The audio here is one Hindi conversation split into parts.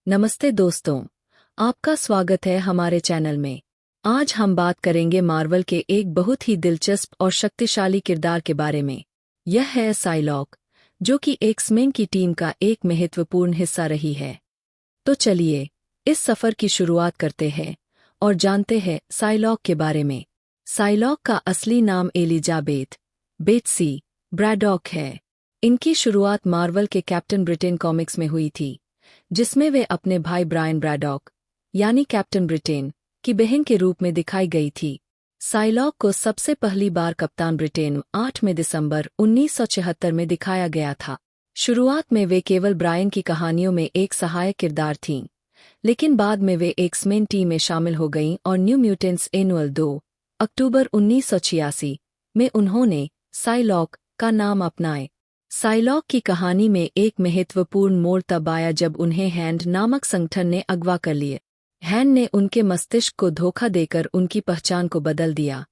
नमस्ते दोस्तों, आपका स्वागत है हमारे चैनल में। आज हम बात करेंगे मार्वल के एक बहुत ही दिलचस्प और शक्तिशाली किरदार के बारे में। यह है साइलॉक, जो कि एक्स-मेन की टीम का एक महत्वपूर्ण हिस्सा रही है। तो चलिए, इस सफ़र की शुरुआत करते हैं और जानते हैं साइलॉक के बारे में। साइलॉक का असली नाम एलिजाबेथ बेट्सी ब्रैडॉक है। इनकी शुरुआत मार्वल के कैप्टन ब्रिटेन कॉमिक्स में हुई थी, जिसमें वे अपने भाई ब्रायन ब्रैडॉक यानी कैप्टन ब्रिटेन की बहन के रूप में दिखाई गई थी। साइलॉक को सबसे पहली बार कप्तान ब्रिटेन 8 दिसंबर 1976 में दिखाया गया था। शुरुआत में वे केवल ब्रायन की कहानियों में एक सहायक किरदार थीं, लेकिन बाद में वे एक्स-मेन टीम में शामिल हो गईं और न्यू म्यूटेंट्स एनुअल 2 अक्टूबर 1986 में उन्होंने साइलॉक का नाम अपनाए। साइलॉक की कहानी में एक महत्वपूर्ण मोड़ तब आया जब उन्हें हैंड नामक संगठन ने अगवा कर लिए। हैंड ने उनके मस्तिष्क को धोखा देकर उनकी पहचान को बदल दिया,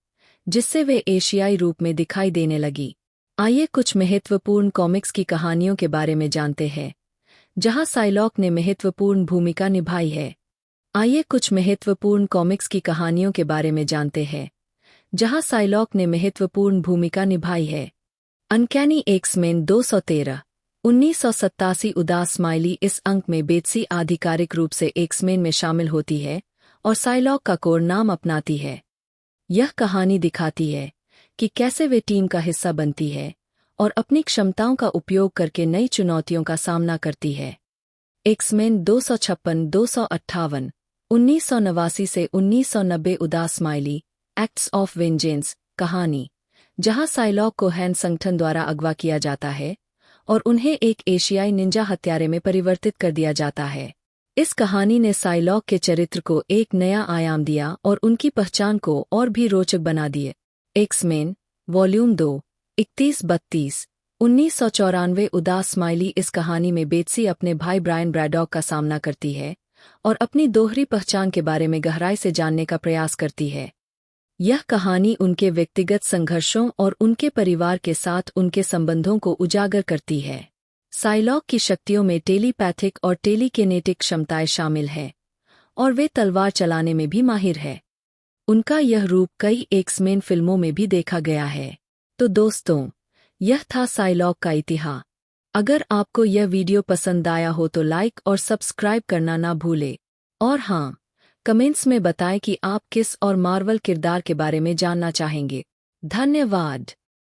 जिससे वे एशियाई रूप में दिखाई देने लगी। आइए कुछ महत्वपूर्ण कॉमिक्स की कहानियों के बारे में जानते हैं, जहां साइलॉक ने महत्वपूर्ण भूमिका निभाई है। आइए कुछ महत्वपूर्ण कॉमिक्स की कहानियों के बारे में जानते हैं, जहां साइलॉक ने महत्वपूर्ण भूमिका निभाई है। अनकैनी एक्स-मेन 213 1987 उदास स्माइली। इस अंक में बेट्सी आधिकारिक रूप से एक्स-मेन में शामिल होती है और साइलॉक का कोर नाम अपनाती है। यह कहानी दिखाती है कि कैसे वे टीम का हिस्सा बनती है और अपनी क्षमताओं का उपयोग करके नई चुनौतियों का सामना करती है। एक्स-मेन 256-258 1989 से 1990 उदास स्माइली एक्ट्स ऑफ वेंजेंस कहानी, जहां साइलॉक को हैंड संगठन द्वारा अगवा किया जाता है और उन्हें एक एशियाई निंजा हत्यारे में परिवर्तित कर दिया जाता है। इस कहानी ने साइलॉक के चरित्र को एक नया आयाम दिया और उनकी पहचान को और भी रोचक बना दिए। एक्स-मेन वॉल्यूम 2 31-32 1994 उदास स्माइली। इस कहानी में बेट्सी अपने भाई ब्रायन ब्रैडॉक का सामना करती है और अपनी दोहरी पहचान के बारे में गहराई से जानने का प्रयास करती है। यह कहानी उनके व्यक्तिगत संघर्षों और उनके परिवार के साथ उनके संबंधों को उजागर करती है। साइलॉक की शक्तियों में टेलीपैथिक और टेलीकिनेटिक क्षमताएं शामिल हैं और वे तलवार चलाने में भी माहिर है। उनका यह रूप कई एक्स-मेन फिल्मों में भी देखा गया है। तो दोस्तों, यह था साइलॉक का इतिहास। अगर आपको यह वीडियो पसंद आया हो तो लाइक और सब्सक्राइब करना ना भूले। और हाँ, कमेंट्स में बताएं कि आप किस और मार्वल किरदार के बारे में जानना चाहेंगे। धन्यवाद।